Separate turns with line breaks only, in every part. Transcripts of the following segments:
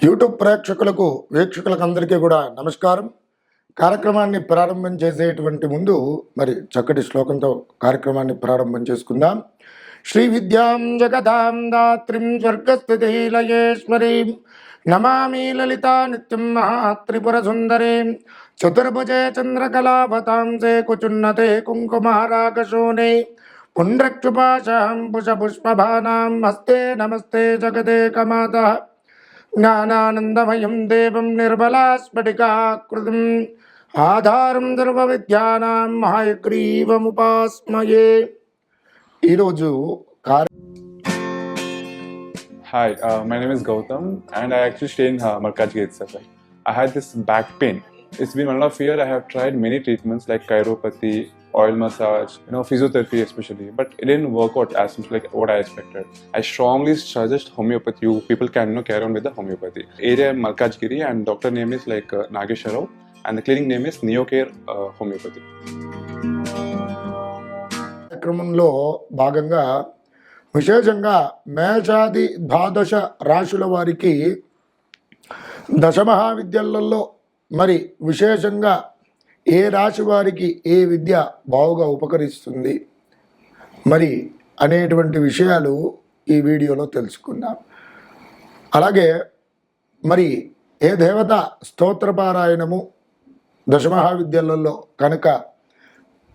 YouTube ప్రేక్షకులకు వీక్షకులకు అందరికీ కూడా నమస్కారం. కార్యక్రమాన్ని ప్రారంభం చేసేటువంటి ముందు మరి చక్కటి శ్లోకంతో కార్యక్రమాన్ని ప్రారంభం చేసుకుందాం. శ్రీ విద్యాం జగదాం దాత్రిం స్వర్గస్థితిలయేశ్వరీం నమామి లలితా నిత్యం మహాత్రిపుర సుందరీం చతుర్భుజే చంద్రకళావతాంసే కుచున్నతే కుంకుమారాకశోనే పుండ్రక్షుపాశాం పుష్పభానాం హస్తే నమస్తే జగదేకమాతః జ్ఞానానందమయం దేవం నిర్మలాస్ఫటికాకృతిం ఆధారం సర్వవిద్యానాం మహాయగ్రీవముపాస్మయే. ఈరోజు
Hi, my name is Gautam and I actually stay in Malkajgiri itself. I had this back pain. It's been 1.5 years. I have tried many treatments like chiropathy, oil massage, physiotherapy especially, but it didn't work out as much like what I expected. I strongly suggest homeopathy. You people can carry on with the homeopathy. Area Malkajgiri and doctor name is like Nagesha Rao and the clinic name is Neocare Homeopathy.
కార్యక్రమంలో భాగంగా విశేషంగా మేషాది ద్వాదశ రాశుల వారికి దశమహావిద్యలలో మరి విశేషంగా ఏ రాశి వారికి ఏ విద్య బావుగా ఉపకరిస్తుంది మరి అనేటువంటి విషయాలు ఈ వీడియోలో తెలుసుకుందాం. అలాగే మరి ఏ దేవత స్తోత్రపారాయణము దశమహావిద్యలలో కనుక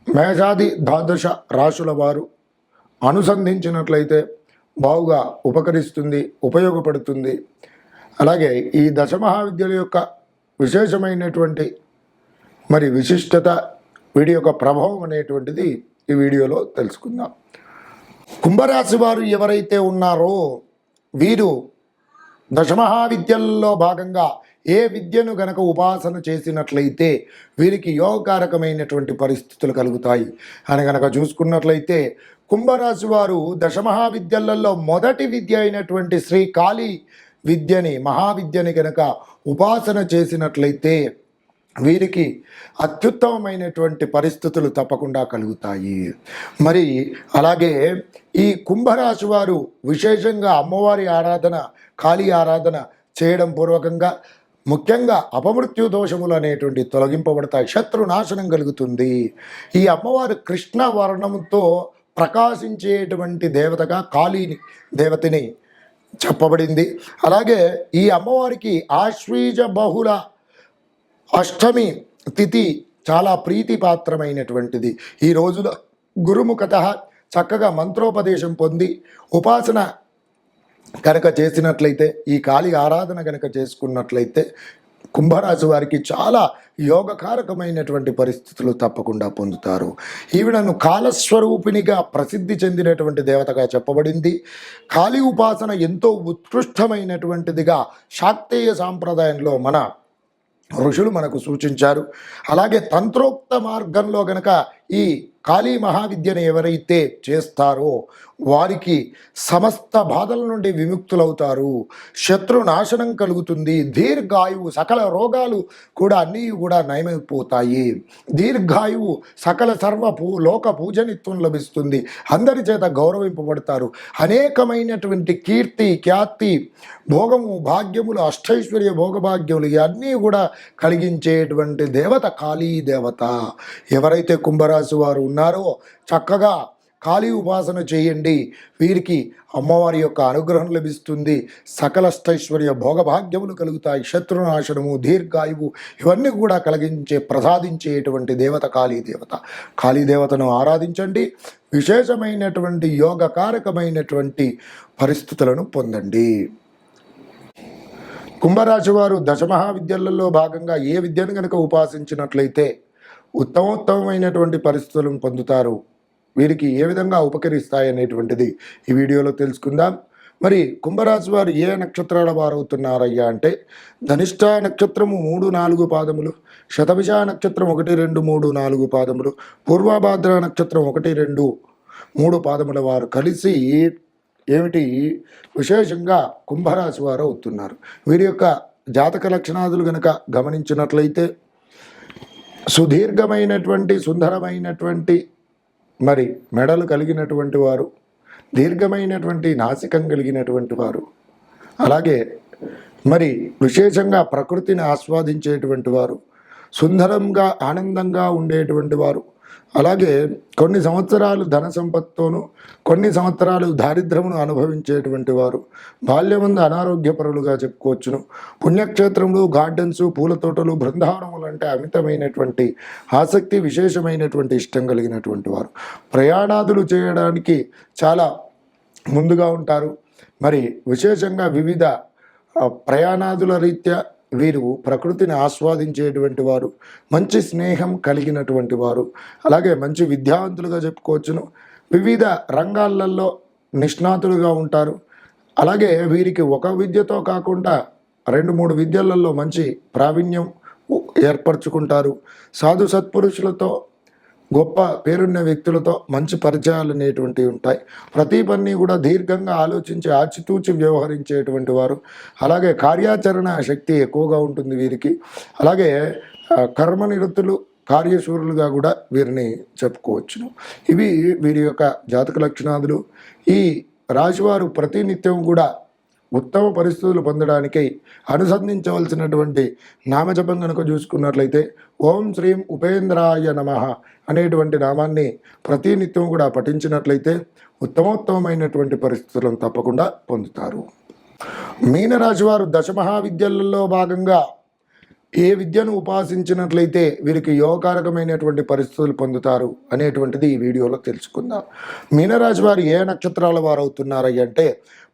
మేషాది ద్వాదశ రాశుల వారు అనుసంధించినట్లయితే బావుగా ఉపకరిస్తుంది, ఉపయోగపడుతుంది. అలాగే ఈ దశమహావిద్యల యొక్క విశేషమైనటువంటి మరి విశిష్టత, వీడి యొక్క ప్రభావం అనేటువంటిది ఈ వీడియోలో తెలుసుకుందాం. కుంభరాశి వారు ఎవరైతే ఉన్నారో వీరు దశమహావిద్యల్లో భాగంగా ఏ విద్యను గనక ఉపాసన చేసినట్లయితే వీరికి యోగకారకమైనటువంటి పరిస్థితులు కలుగుతాయి అని గనక చూసుకున్నట్లయితే కుంభరాశి వారు దశమహావిద్యలలో మొదటి విద్య అయినటువంటి శ్రీ కాళీ విద్యని, మహావిద్యని గనక ఉపాసన చేసినట్లయితే వీరికి అత్యుత్తమమైనటువంటి పరిస్థితులు తప్పకుండా కలుగుతాయి. మరి అలాగే ఈ కుంభరాశి వారు విశేషంగా అమ్మవారి ఆరాధన, కాళీ ఆరాధన చేయడం పూర్వకంగా ముఖ్యంగా అపమృత్యు దోషములు అనేటువంటి తొలగింపబడతాయి, శత్రునాశనం కలుగుతుంది. ఈ అమ్మవారు కృష్ణ వర్ణంతో ప్రకాశించేటువంటి దేవతగా కాళీని దేవతని చెప్పబడింది. అలాగే ఈ అమ్మవారికి ఆశ్వీజ బహుళ అష్టమి తిథి చాలా ప్రీతిపాత్రమైనటువంటిది. ఈ రోజున గురుముఖత చక్కగా మంత్రోపదేశం పొంది ఉపాసన కనుక చేసినట్లయితే, ఈ కాళీ ఆరాధన కనుక చేసుకున్నట్లయితే కుంభరాశి వారికి చాలా యోగకారకమైనటువంటి పరిస్థితులు తప్పకుండా పొందుతారు. ఈవిడను కాలస్వరూపిణిగా ప్రసిద్ధి చెందినటువంటి దేవతగా చెప్పబడింది. కాళీ ఉపాసన ఎంతో ఉత్కృష్టమైనటువంటిదిగా శాక్తేయ సాంప్రదాయంలో మన ఋషులు మనకు సూచించారు. అలాగే తంత్రోక్త మార్గంలో గనక ఈ కాళీ మహావిద్యను ఎవరైతే చేస్తారో వారికి సమస్త బాధల నుండి విముక్తులవుతారు, శత్రునాశనం కలుగుతుంది, దీర్ఘాయువు, సకల రోగాలు కూడా అన్నీ కూడా నయమైపోతాయి, దీర్ఘాయువు, సకల లోక పూజనిత్వం లభిస్తుంది, అందరి చేత గౌరవింపబడతారు, అనేకమైనటువంటి కీర్తి, ఖ్యాతి, భోగము, భాగ్యములు, అష్టైశ్వర్య భోగభాగ్యములు ఇవన్నీ కూడా కలిగించేటువంటి దేవత కాళీ దేవత. ఎవరైతే కుంభరాశి వారు ఉన్నారో చక్కగా కాళీ ఉపాసన చేయండి, వీరికి అమ్మవారి యొక్క అనుగ్రహం లభిస్తుంది, సకల అష్టైశ్వర్య భోగభాగ్యములు కలుగుతాయి, శత్రునాశనము, దీర్ఘాయువు ఇవన్నీ కూడా ప్రసాదించేటువంటి దేవత కాళీ దేవత. కాళీ దేవతను ఆరాధించండి, విశేషమైనటువంటి యోగకారకమైనటువంటి పరిస్థితులను పొందండి. కుంభరాశి వారు దశమహావిద్యలలో భాగంగా ఏ విద్యను కనుక ఉపాసించినట్లయితే ఉత్తమోత్తమైనటువంటి పరిస్థితులను పొందుతారు, వీరికి ఏ విధంగా ఉపకరిస్తాయి అనేటువంటిది ఈ వీడియోలో తెలుసుకుందాం. మరి కుంభరాశి వారు ఏ నక్షత్రాల వారు అవుతున్నారయ్యా అంటే ధనిష్ట నక్షత్రము 3-4 పాదములు, శతభిష నక్షత్రం 1-2-3-4 పాదములు, పూర్వభాద్ర నక్షత్రం 1-2-3 పాదముల వారు కలిసి ఏమిటి విశేషంగా కుంభరాశి వారు అవుతున్నారు. వీరి యొక్క జాతక లక్షణాదులు కనుక గమనించినట్లయితే సుదీర్ఘమైనటువంటి సుందరమైనటువంటి మరి మెడలు కలిగినటువంటి వారు, దీర్ఘమైనటువంటి నాసికం కలిగినటువంటి వారు, అలాగే మరి విశేషంగా ప్రకృతిని ఆస్వాదించేటువంటి వారు, సుందరంగా ఆనందంగా ఉండేటువంటి వారు, అలాగే కొన్ని సంవత్సరాలు ధన సంపత్తోనూ కొన్ని సంవత్సరాలు దారిద్ర్యమును అనుభవించేటువంటి వారు, బాల్యమందు అనారోగ్యపరులుగా చెప్పుకోవచ్చును. పుణ్యక్షేత్రములు, గార్డెన్స్, పూల తోటలు, బృందావనములు అంటే అమితమైనటువంటి ఆసక్తి, విశేషమైనటువంటి ఇష్టం కలిగినటువంటి వారు, ప్రయాణాదులు చేయడానికి చాలా ముందుగా ఉంటారు. మరి విశేషంగా వివిధ ప్రయాణాదుల రీత్యా వీరు ప్రకృతిని ఆస్వాదించేటువంటి వారు, మంచి స్నేహం కలిగినటువంటి వారు, అలాగే మంచి విద్యావంతులుగా చెప్పుకోవచ్చును. వివిధ రంగాలలో నిష్ణాతులుగా ఉంటారు. అలాగే వీరికి ఒక విద్యతో కాకుండా 2-3 విద్యలలో మంచి ప్రావీణ్యం ఏర్పరచుకుంటారు. సాధు సత్పురుషులతో, గొప్ప పేరున్న వ్యక్తులతో మంచి పరిచయాలు అనేటువంటివి ఉంటాయి. ప్రతి పని కూడా దీర్ఘంగా ఆలోచించి ఆచితూచి వ్యవహరించేటువంటి వారు, అలాగే కార్యాచరణ శక్తి ఎక్కువగా ఉంటుంది వీరికి. అలాగే కర్మనిరతులు, కార్యశూరులుగా కూడా వీరిని చెప్పుకోవచ్చును. ఇవి వీరి యొక్క జాతక లక్షణాదులు. ఈ రాశివారు ప్రతినిత్యం కూడా ఉత్తమ పరిస్థితులు పొందడానికై అనుసంధించవలసినటువంటి నామజపం కనుక చూసుకున్నట్లయితే ఓం శ్రీం ఉపేంద్రాయ నమః అనేటువంటి నామాన్ని ప్రతినిత్యం కూడా పఠించినట్లయితే ఉత్తమోత్తమైనటువంటి పరిస్థితులను తప్పకుండా పొందుతారు. మీనరాశి వారు దశమహావిద్యలలో భాగంగా ఏ విద్యను ఉపాసించినట్లయితే వీరికి యోగకారకమైనటువంటి పరిస్థితులు పొందుతారు అనేటువంటిది ఈ వీడియోలో తెలుసుకుందాం. మీనరాశి వారు ఏ నక్షత్రాల వారు అవుతున్నారయ్య అంటే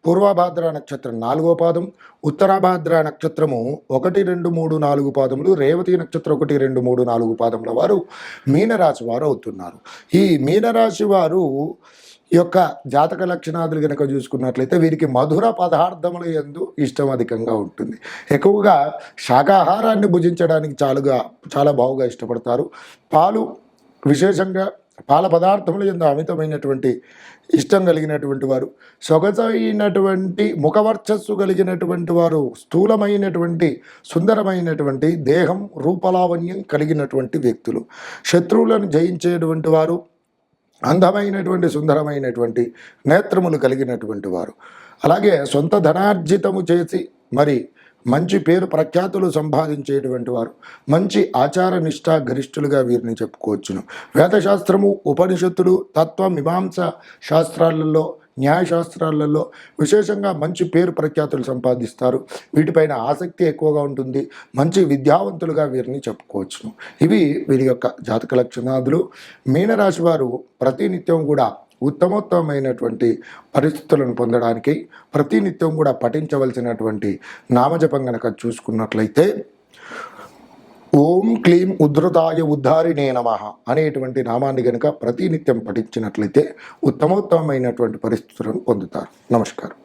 పూర్వభాద్ర నక్షత్రం 4వ పాదం, ఉత్తరాభాద్ర నక్షత్రము 1, 2, 3, 4 పాదములు, రేవతి నక్షత్రం 1, 2, 3, 4 పాదముల వారు మీనరాశి వారు అవుతున్నారు. ఈ మీనరాశి వారు యొక్క జాతక లక్షణాదులు కనుక చూసుకున్నట్లయితే వీరికి మధుర పదార్థముల యందు ఇష్టం అధికంగా ఉంటుంది. ఎక్కువగా శాకాహారాన్ని భుజించడానికి చాలా బాగుగా ఇష్టపడతారు. పాలు, విశేషంగా పాల పదార్థముల యందు అమితమైనటువంటి ఇష్టం కలిగినటువంటి వారు, సొగసైనటువంటి ముఖవర్చస్సు కలిగినటువంటి వారు, స్థూలమైనటువంటి సుందరమైనటువంటి దేహం, రూపలావణ్యం కలిగినటువంటి వ్యక్తులు, శత్రువులను జయించేటువంటి వారు, అందమైనటువంటి సుందరమైనటువంటి నేత్రములు కలిగినటువంటి వారు, అలాగే సొంత ధనార్జితము చేసి మరి మంచి పేరు ప్రఖ్యాతులు సంపాదించేటువంటి వారు, మంచి ఆచార నిష్ఠా గరిష్ఠులుగా వీరిని చెప్పుకోవచ్చును. వేదశాస్త్రము, ఉపనిషత్తులు, తత్వ మీమాంస శాస్త్రాలలో, న్యాయశాస్త్రాలలో విశేషంగా మంచి పేరు ప్రఖ్యాతులు సంపాదిస్తారు. వీటిపైన ఆసక్తి ఎక్కువగా ఉంటుంది. మంచి విద్యావంతులుగా వీరిని చెప్పుకోవచ్చును. ఇవి వీరి యొక్క జాతక లక్షణాదులు. మీనరాశి వారు ప్రతినిత్యం కూడా ఉత్తమోత్తమైనటువంటి పరిస్థితులను పొందడానికి ప్రతినిత్యం కూడా పఠించవలసినటువంటి నామజపం కనుక చూసుకున్నట్లయితే ఓం క్లీం ఉద్ధృతాయ ఉద్ధారిణే నమః అనేటువంటి నామాన్ని కనుక ప్రతినిత్యం పఠించినట్లయితే ఉత్తమోత్తమైనటువంటి పరిస్థితులను పొందుతారు. నమస్కారం.